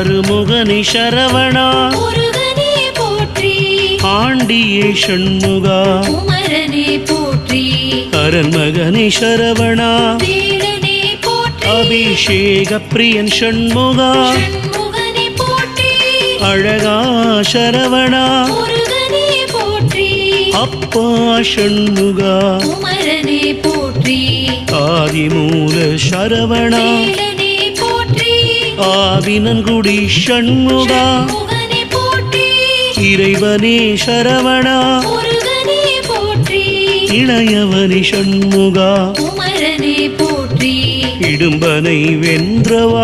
அருமுகனே சரவணா முருகனே போற்றி ஆண்டியே ஷண்முகா குமரனே போற்றி அரண்மகனே சரவணா வேலனே போற்றி அபிஷேக பிரியன் ஷண்முகா ஷண்முகனே போற்றி அழகா சரவணா முருகனே போற்றி அப்பா ஷண்முகா குமரனே போற்றி ஆதிமூல சரவணா வேலனே போற்றி ஆவினன்குடி ஷண்முகா ஷண்முகனே போற்றி இறைவனே சரவணா முருகனே போற்றி இளையவனே ஷண்முகா குமரனே போற்றி இடும்பனை வென்றவா